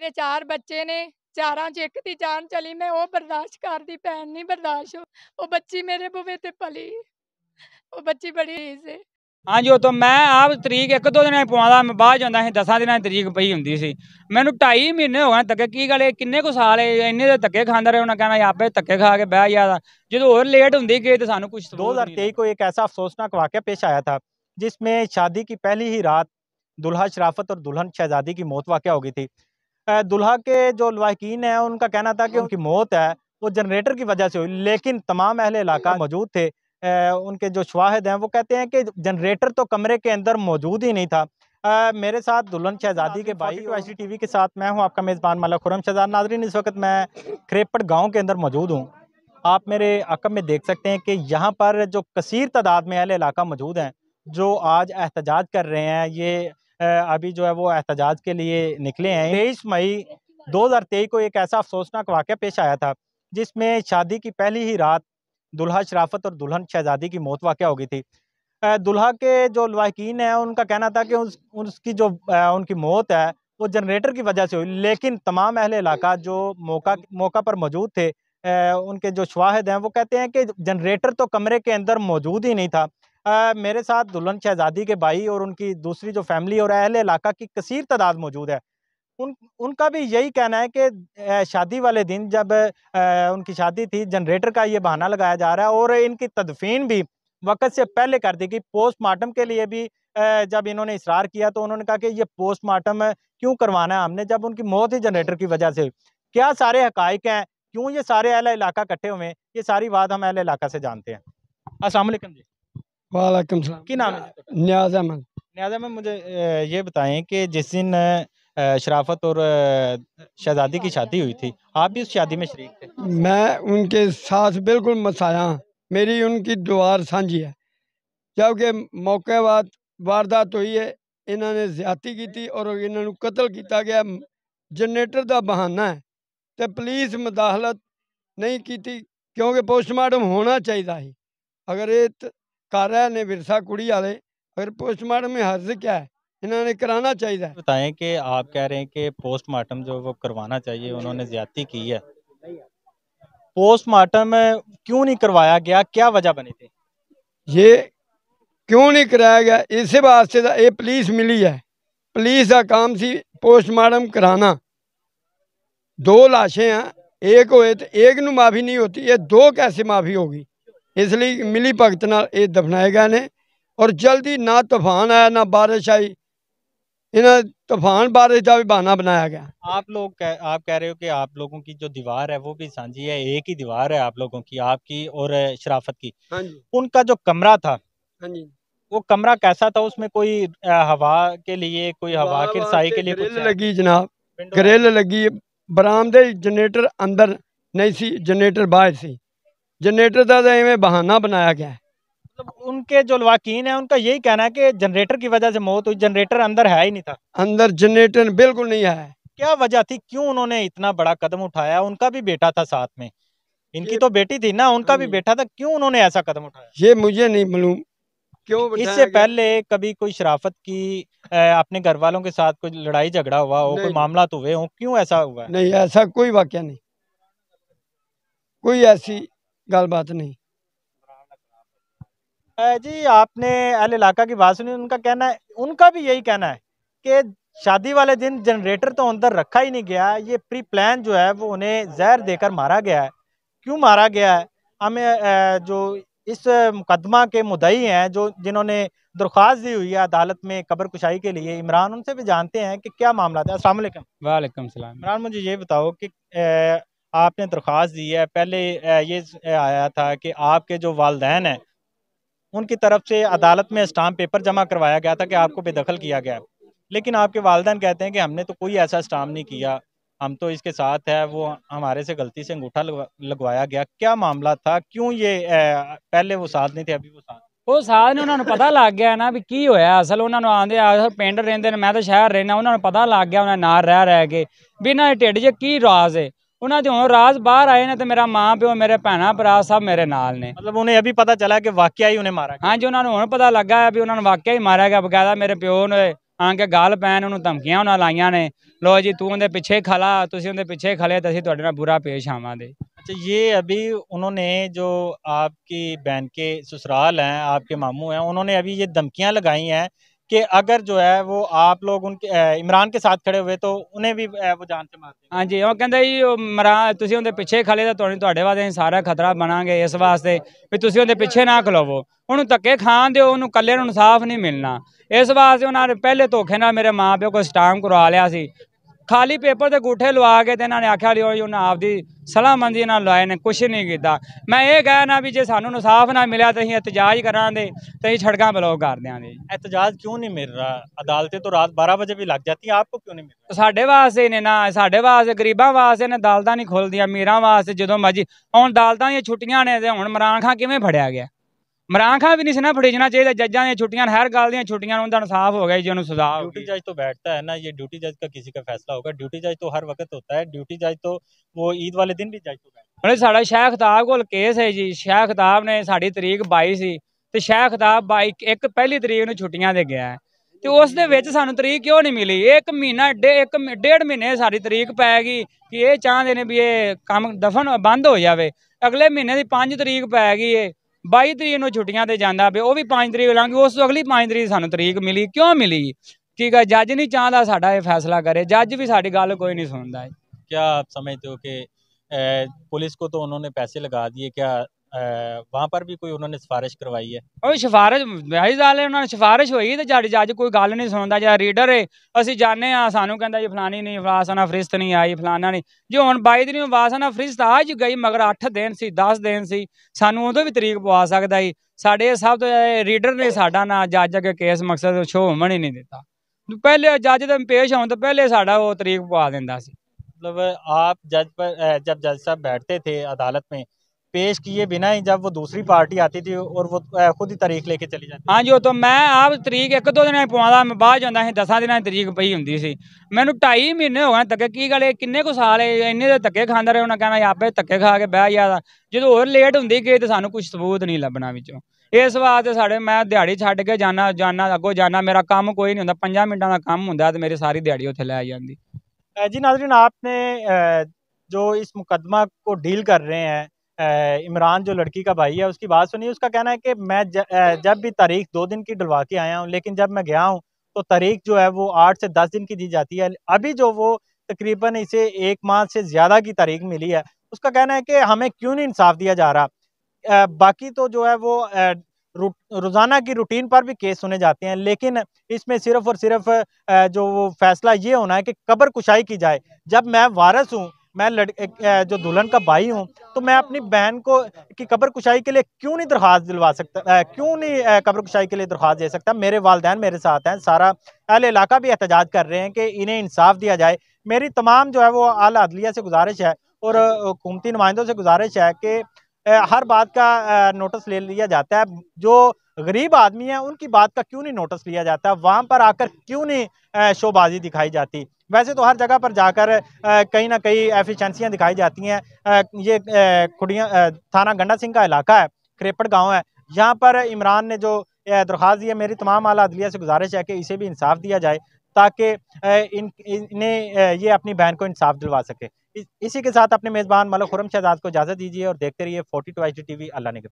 मेरे 4 ਬੱਚੇ ਨੇ, ਚਾਰਾਂ 'ਚ ਇੱਕ ਦੀ ਜਾਨ ਚਲੀ। मैं वो बर्दाश्त करदी, भैन नहीं बर्दाश्त। वो बच्ची मेरे बूहे ते पली, वो बच्ची बड़ी से। हाँ जी, वो तो मैं आप तरीक एक दो दिन पवादा मैं बाद जाता 10 दिन तरीक पई हुंदी सी। मैनू 2.5 महीने हो गए धक्के। की गल किन्ने कु साल इन्ने दे धक्के खांदा रहा। उन्हें कहना आपे धक्के खा के बह जा। जो होर लेट हुंदी गई तो सानू कुछ 2023 को एक ऐसा अफसोसनाक वाक़या पेश आया था जिसमें शादी की पहली ही रात दुल्हा शराफत और दुल्हन शहजादी की मौत वाक़या हो गई थी। दुल्हा के जो लवाहिकीन हैं उनका कहना था कि उनकी मौत है वो जनरेटर की वजह से हुई, लेकिन तमाम अहले इलाका मौजूद थे। उनके जो शवाहिद हैं वो कहते हैं कि जनरेटर तो कमरे के अंदर मौजूद ही नहीं था। मेरे साथ दुल्हन शहजादी के भाई एचडी टीवी के साथ मैं हूं आपका मेज़बान मलक खुर्रम शहजाद। नाज़रीन, इस वक्त मैं खरेपड़ गांव के अंदर मौजूद हूं। आप मेरे अकब में देख सकते हैं कि यहाँ पर जो कसीर तादाद में अहले इलाका मौजूद हैं जो आज एहतजाज कर रहे हैं। ये अभी जो है वो एहतजाज के लिए निकले हैं। 23 मई 2023 को एक ऐसा अफसोसनाक वाक़या पेश आया था जिसमें शादी की पहली ही रात दुल्हा शराफत और दुल्हन शहजादी की मौत वाक़या हो गई थी। दुल्हा के जो लवाहिकीन हैं उनका कहना था कि उसकी जो उनकी मौत है वो जनरेटर की वजह से हुई, लेकिन तमाम अहले इलाका जो मौका पर मौजूद थे, उनके जो शवाहिद हैं वो कहते हैं कि जनरेटर तो कमरे के अंदर मौजूद ही नहीं था। मेरे साथ दुल्हन शहजादी के भाई और उनकी दूसरी जो फैमिली और अहले इलाका की कसीर तादाद मौजूद है। उनका भी यही कहना है कि शादी वाले दिन जब उनकी शादी थी, जनरेटर का ये बहाना लगाया जा रहा है और इनकी तदफीन भी वक़्त से पहले कर दी गई। पोस्टमार्टम के लिए भी जब इन्होंने इसरार किया तो उन्होंने कहा कि ये पोस्टमार्टम क्यों करवाना है हमने, जब उनकी मौत ही जनरेटर की वजह से। क्या सारे हकाइक हैं, क्यों ये सारे अहले इलाका इकट्ठे हुए हैं, ये सारी बात हम अहले इलाका से जानते हैं। अस्सलाम वालेकुम जी। वालेकुम सलाम। की नाम है? न्याज़ अहमद। न्याज़ अहमद, मुझे ये बताएं कि जिस दिन शराफत और शहजादी की शादी हुई थी, आप भी उस शादी में शरीक थे? मैं उनके साथ बिल्कुल मसाया। मेरी उनकी दुआर साझी है। जबकि मौके बाद वारदात हुई है, इन्होंने ज्यादती की थी और इन्होंने कत्ल किया गया। जनरेटर का बहाना है तो पुलिस मुदाखलत नहीं की थी, क्योंकि पोस्टमार्टम होना चाहिए ही। अगर ये कर रहे ने विरसा कुड़ी वाले, अगर पोस्टमार्टम में हर्ज क्या है, इन्होंने कराना चाहिए। बताएं कि आप कह रहे हैं कि पोस्टमार्टम जो वो करवाना चाहिए, उन्होंने ज्यादती की है। पोस्टमार्टम क्यों नहीं करवाया गया, क्या वजह बनी थी? ये क्यों नहीं कराया गया, इस वास्ते ये पुलिस मिली है। पुलिस का काम सी पोस्टमार्टम कराना। 2 लाशें हैं, एक होए तो एक नू माफ़ी नहीं होती, ये 2 कैसे माफ़ी होगी? इसलिए मिली भगत नाल ये दफनाए गए ने। और जल्दी ना तूफान आया ना बारिश आई, इन्हें तूफान बारिश का भी बहाना बनाया गया। आप कह रहे हो कि आप लोगों की जो दीवार है वो भी सांझी है, एक ही दीवार है आप लोगों की, आपकी और शराफत की। हाँ जी। उनका जो कमरा था, हाँ जी, वो कमरा कैसा था? उसमें कोई हवा के लिए, कोई हवा की रसाई के लिए ग्रिल कुछ लगी जनाब, विंडो ग्रिल लगी। बरामदे जनरेटर अंदर नहीं सी, जनरेटर बाहर सी। जनरेटर का तो इवें बहाना बनाया गया है। मतलब उनके जो लवाकीन है उनका यही कहना है कि जनरेटर की वजह से मौत हुई, जनरेटर अंदर है ही नहीं था। अंदर जनरेटर बिल्कुल नहीं है। क्या वजह थी, क्यों उन्होंने इतना बड़ा कदम उठाया? उनका भी बेटा था साथ में, इनकी तो बेटी थी ना, उनका भी बेटा था, क्यों उन्होंने ऐसा कदम उठाया? ये मुझे नहीं मालूम क्यों। इससे पहले कभी कोई शराफत की अपने घर वालों के साथ कोई लड़ाई झगड़ा हुआ हो, कोई मामला तो हुए हो, क्यों ऐसा हुआ? नहीं, ऐसा कोई वाक्य नहीं, कोई ऐसी गलबात नहीं। जी, आपने अहले इलाका की बात सुनी, उनका कहना है, उनका भी यही कहना है कि शादी वाले दिन जनरेटर तो अंदर रखा ही नहीं गया, ये प्री प्लान जो है वो उन्हें जहर देकर मारा गया है। क्यों मारा गया है? हमें जो इस मुकदमा के मुद्दई हैं, जो जिन्होंने दरख्वास्त दी हुई है अदालत में कब्र कुशाई के लिए, इमरान, उनसे भी जानते हैं कि क्या मामला था। अस्सलाम वालेकुम। वालेकुम सलाम। इमरान, मुझे ये बताओ कि आपने दरख्वास्त दी है, पहले ये आया था कि आपके जो वालदैन हैं उनकी तरफ से अदालत में स्टाम्प पेपर जमा करवाया गया था कि आपको बेदखल किया गया है, लेकिन आपके वालिदैन कहते हैं कि हमने तो कोई ऐसा स्टाम्प नहीं किया, हम तो इसके साथ है, वो हमारे से गलती से अंगूठा लगवाया गया। क्या मामला था, क्यों ये पहले वो साथ नहीं थे, अभी वो साथ? ਉਹ ਸਾਧ ਨੇ ਉਹਨਾਂ ਨੂੰ ਪਤਾ ਲੱਗ ਗਿਆ ਨਾ ਵੀ ਕੀ ਹੋਇਆ। ਅਸਲ ਉਹਨਾਂ ਨੂੰ ਆਂਦੇ ਆ ਪਿੰਡ ਰਹਿੰਦੇ ਨੇ, ਮੈਂ ਤਾਂ ਸ਼ਹਿਰ ਰਹਿਣਾ। ਉਹਨਾਂ ਨੂੰ ਪਤਾ ਲੱਗ ਗਿਆ ਉਹਨਾਂ ਨਾਲ ਰਹਿ ਕੇ ਵੀ ਇਹਨਾਂ ਦੇ ਢਿੱਡ 'ਚ ਕੀ ਰਾਜ਼ ਹੈ। ਉਹਨਾਂ ਦੇ ਹੁਣ ਰਾਜ਼ ਬਾਹਰ ਆਏ ਨੇ ਤੇ ਮੇਰਾ ਮਾਂ ਪਿਓ, ਮੇਰੇ ਭੈਣਾਂ ਭਰਾ ਸਭ ਮੇਰੇ ਨਾਲ ਨੇ। मतलब उन्हें अभी पता चला कि वाकया ही उन्हें मारा गया? ਹਾਂਜੀ, ਉਹਨਾਂ ਨੂੰ ਹੁਣ ਪਤਾ ਲੱਗਾ ਵੀ ਉਹਨਾਂ ਨੂੰ ਵਾਕਿਆ ਹੀ ਮਾਰਿਆ ਗਿਆ। ਬਕਾਇਦਾ ਮੇਰੇ ਪਿਓ ਨੇ ਆਣ ਕੇ ਗੱਲ ਪੈਣ ਉਹਨੂੰ ਧਮਕੀਆਂ ਉਹਨਾਂ ਲਾਈਆਂ ਨੇ ਲੋ ਜੀ ਤੂੰ ਉਹਦੇ ਪਿੱਛੇ ਖਲਾ ਤੁਸੀਂ ਉਹਦੇ ਪਿੱਛੇ ਖਲੇ ਤਾਂ ਅਸੀਂ ਤੁਹਾਡੇ ਨਾਲ बुरा पेश आवांगे। अच्छा, ये अभी उन्होंने जो आपकी बहन के ससुराल हैं, आपके मामू हैं, उन्होंने अभी ये धमकियां लगाई हैं कि अगर जो है वो आप लोग उनके इमरान के साथ खड़े हुए तो उन्हें भी वो जान से मार देंगे। हाँ जी, वो कहते जी मरा तुसीं उहदे पिछे खले तो तुहाडे वास्ते सारा खतरा बनांगे इस वास्ते भी तुसीं उहदे पिछे ना खलोवो ਉਹਨੂੰ ਧੱਕੇ ਖਾਣ ਦਿਓ ਉਹਨੂੰ ਕੱਲੇ ਨੂੰ ਇਨਸਾਫ ਨਹੀਂ ਮਿਲਣਾ। ਇਸ ਵਾਸਤੇ ਉਹਨਾਂ ਨੇ ਪਹਿਲੇ ਧੋਖੇ ਨਾਲ ਮੇਰੇ ਮਾਂ ਪਿਓ ਕੋਲ ਸਟਾਂਪ ਕਰਵਾ ਲਿਆ ਸੀ ਖਾਲੀ ਪੇਪਰ ਤੇ ਗੂਠੇ ਲਵਾ ਕੇ ਤੇ ਇਹਨਾਂ ਨੇ ਆਖਿਆ ਲਿਓ ਉਹਨਾਂ ਆਪਦੀ ਸਲਾਹਮੰਦੀ ਨਾਲ ਲਵਾਏ ਨੇ ਕੁਛ ਨਹੀਂ ਕੀਤਾ। ਮੈਂ ਇਹ ਕਹਿਣਾ ਵੀ ਜੇ ਸਾਨੂੰ ਇਨਸਾਫ ਨਾ ਮਿਲਿਆ ਤਾਂ ਅਸੀਂ ਇਤਜਾਜ ਕਰਾਂਗੇ ਤੇ ਅਸੀਂ ਸੜਕਾਂ ਬਲੌਕ ਕਰ ਦਿਆਂਗੇ। एहतजाज क्यों नहीं मिल रहा? अदालतें तो रात 12 बजे भी लग जाती हैं, आपको क्यों नहीं मिल रहा? ਸਾਡੇ ਵਾਸਤੇ ਨੇ ਨਾ ਸਾਡੇ ਵਾਸਤੇ ਗਰੀਬਾਂ ਵਾਸਤੇ ਨੇ ਅਦਾਲਤਾਂ ਨਹੀਂ ਖੁੱਲਦੀਆਂ ਅਮੀਰਾਂ ਵਾਸਤੇ ਜਦੋਂ ਮਰਜੀ ਹੁਣ ਅਦਾਲਤਾਂ ਦੀਆਂ ਛੁੱਟੀਆਂ ਨੇ ਤੇ ਹੁਣ ਇਮਰਾਨ ਖਾਨ ਕਿਵੇਂ ਫੜਿਆ ਗਿਆ? इमरान खान भी नहीं से ना फड़ीजना चाहिए जजा दी छुट्टियां हर गल दी छुट्टियां उनका इंसाफ हो गया जी उन्होंने सजा ड्यूटी जज तो बैठता है ना, ये ड्यूटी जज का किसी का फैसला होगा? ड्यूटी जज तो हर वक्त होता है, ड्यूटी जज तो वो ईद वाले दिन भी जज तो बैठता है। साढ़ा शाह खताब को केस है जी, शाह खताब ने साड़ी तरीक 22 सी ते शाह खताब 22 एक पहली तरीक ਨੂੰ ਛੁੱਟੀਆਂ ਦੇ ਗਿਆ ਤੇ ਉਸ ਦੇ ਵਿੱਚ ਸਾਨੂੰ ਤਰੀਕ ਕਿਉਂ ਨਹੀਂ ਮਿਲੀ? ਇੱਕ ਮਹੀਨਾ ਡੇਢ ਮਹੀਨੇ ਸਾਡੀ ਤਰੀਕ ਪੈ ਗਈ ਕਿ ਇਹ ਚਾਹੁੰਦੇ ਨੇ ਵੀ ਇਹ ਕੰਮ ਦਫਨ ਬੰਦ ਹੋ ਜਾਵੇ। ਅਗਲੇ ਮਹੀਨੇ ਦੀ 5 ਤਰੀਕ ਪੈ ਗਈ ਏ 22 ਤਰੀਕ ਨੂੰ ਛੁੱਟੀਆਂ ਤੇ ਜਾਂਦਾ ਪਿਆ ਉਹ ਵੀ 5 ਤਰੀਕ ਲਾਂਗੇ ਉਸ ਤੋਂ ਅਗਲੀ 5 ਤਰੀਕ ਸਾਨੂੰ ਤਰੀਕ ਮਿਲੀ ਕਿਉਂ ਮਿਲੀ? ਠੀਕ ਹੈ ਜੱਜ ਨਹੀਂ ਚਾਹੁੰਦਾ ਸਾਡਾ ਇਹ ਫੈਸਲਾ ਕਰੇ, ਜੱਜ ਵੀ ਸਾਡੀ ਗੱਲ ਕੋਈ नहीं सुनता है। क्या आप समझते हो कि पुलिस को तो उन्होंने पैसे लगा दिए, क्या वहाँ पर भी कोई उन्होंने सिफारिश करवाई है? ਉਹ ਸਿਫਾਰਿਸ਼ ਵੈਸੇ ਵਾਲੇ ਉਹਨਾਂ ਨੇ ਸਿਫਾਰਿਸ਼ ਹੋਈ ਤੇ ਜੱਜ ਕੋਈ ਗੱਲ ਨਹੀਂ ਸੁਣਦਾ। ਜਾਂ ਰੀਡਰ ਹੈ ਅਸੀਂ ਜਾਣੇ ਆ ਸਾਨੂੰ ਕਹਿੰਦਾ ਜੀ ਫਲਾਨੀ ਨਹੀਂ ਵਾਸਨਾ ਫਰਿਸ਼ਤ ਨਹੀਂ ਆਈ ਫਲਾਨਾ ਨਹੀਂ ਜੇ ਹੁਣ 22 ਦਿਨ ਵਾਸਨਾ ਫਰਿਸ਼ਤ ਆ ਜ ਗਈ ਮਗਰ 8 ਦਿਨ ਸੀ 10 ਦਿਨ ਸੀ ਸਾਨੂੰ ਉਦੋਂ ਵੀ ਤਰੀਕ ਪਵਾ ਸਕਦਾ ਸੀ। ਸਾਡੇ ਸਭ ਤੋਂ ਰੀਡਰ ਨੇ ਸਾਡਾ ਨਾ ਜੱਜ ਅੱਗੇ ਕੇਸ ਮਕਸਦ ਸ਼ੋ ਹੋਣ ਹੀ ਨਹੀਂ ਦਿੱਤਾ। ਪਹਿਲੇ ਜੱਜ ਦੇ ਪੇਸ਼ ਹੋਣ ਤੋਂ ਪਹਿਲੇ ਸਾਡਾ ਉਹ ਤਰੀਕ ਪਵਾ ਦਿੰਦਾ ਸੀ। मतलब आप जज पर जब जज साहब बैठते थे अदालत में पेश किए बिना ही जब वो दूसरी पार्टी आती थी और वो खुद ही तारीख लेके चली जाती? हाँ जी, तो मैं आप तरीक 1-2 ਦਿਨਾਂ ਪਵਾਉਂਦਾ ਮੈਂ ਬਾਅਦ ਜਾਂਦਾ ਸੀ 10 ਦਿਨਾਂ ਦੀ ਤਰੀਕ ਪਈ ਹੁੰਦੀ ਸੀ। ਮੈਨੂੰ 2.5 ਮਹੀਨੇ ਹੋ ਗਏ ਧੱਕੇ ਕੀ ਗੱਲ ਕਿੰਨੇ ਕੁ ਸਾਲ ਇੰਨੇ ਦੇ ਧੱਕੇ ਖਾਂਦਾ ਰਹੇ ਉਹਨਾਂ ਕਹਿਣਾ ਆਪੇ ਧੱਕੇ ਖਾ ਕੇ ਬਹਿ ਜਾਂਦਾ ਜਦੋਂ ਹੋਰ ਲੇਟ ਹੁੰਦੀ ਗਈ ਤੇ ਸਾਨੂੰ ਕੁਝ ਸਬੂਤ ਨਹੀਂ ਲੱਭਣਾ ਵਿੱਚੋਂ। ਇਸ ਵਾਸਤੇ ਸਾਡੇ ਮੈਂ ਦਿਹਾੜੀ ਛੱਡ ਕੇ ਜਾਣਾ ਅੱਗੋਂ ਜਾਣਾ ਮੇਰਾ ਕੰਮ ਕੋਈ ਨਹੀਂ ਹੁੰਦਾ 5 ਮਿੰਟਾਂ ਦਾ ਕੰਮ ਹੁੰਦਾ ਤੇ ਮੇਰੀ ਸਾਰੀ ਦਿਹਾੜੀ ਉੱਥੇ ਲੈ ਜਾਂਦੀ। जी नाज़रीन, आपने जो इस मुकदमा को डील कर रहे हैं इमरान जो लड़की का भाई है उसकी बात सुनी। उसका कहना है कि मैं जब भी तारीख 2 दिन की डलवा के आया हूँ लेकिन जब मैं गया हूँ तो तारीख जो है वो 8 से 10 दिन की दी जाती है। अभी जो वो तकरीबन इसे 1 माह से ज़्यादा की तारीख मिली है। उसका कहना है कि हमें क्यों नहीं इंसाफ दिया जा रहा। बाकी तो जो है वो रोज़ाना की रूटीन पर भी केस सुने जाते हैं लेकिन इसमें सिर्फ और सिर्फ जो वो फैसला ये होना है कि कब्र कुशाई की जाए। जब मैं वारिस हूँ, मैं जो दुल्हन का भाई हूँ तो मैं अपनी बहन को की कब्र कुशाई के लिए क्यों नहीं दरख्वास्त दिलवा सकता, क्यों नहीं कब्र कुशाई के लिए दरख्वास्त दे सकता? मेरे वालिदैन मेरे साथ हैं, सारा अहले इलाका भी एहतजाज कर रहे हैं कि इन्हें इंसाफ दिया जाए। मेरी तमाम जो है वो आला अदलिया से गुजारिश है और हुकूमती नुमाइंदों से गुजारिश है कि हर बात का नोटिस ले लिया जाता है। जो गरीब आदमी है उनकी बात का क्यों नहीं नोटिस लिया जाता? वहाँ पर आकर क्यों नहीं शोबाजी दिखाई जाती? वैसे तो हर जगह पर जाकर कहीं ना कहीं एफिशिएंसियाँ दिखाई जाती हैं। ये खुड़ियाँ थाना गंडा सिंह का इलाका है, खरेपड़ गांव है, यहाँ पर इमरान ने जो दरख्वास्त दी है मेरी तमाम आला अदलिया से गुजारिश है कि इसे भी इंसाफ दिया जाए ताकि इन्हें ये अपनी बहन को इंसाफ दिलवा सके। इसी के साथ अपने मेज़बान मलिक खुर्रम शहजाद को इजाज़त दीजिए और देखते रहिए 42 HD TV। अल्लाह ने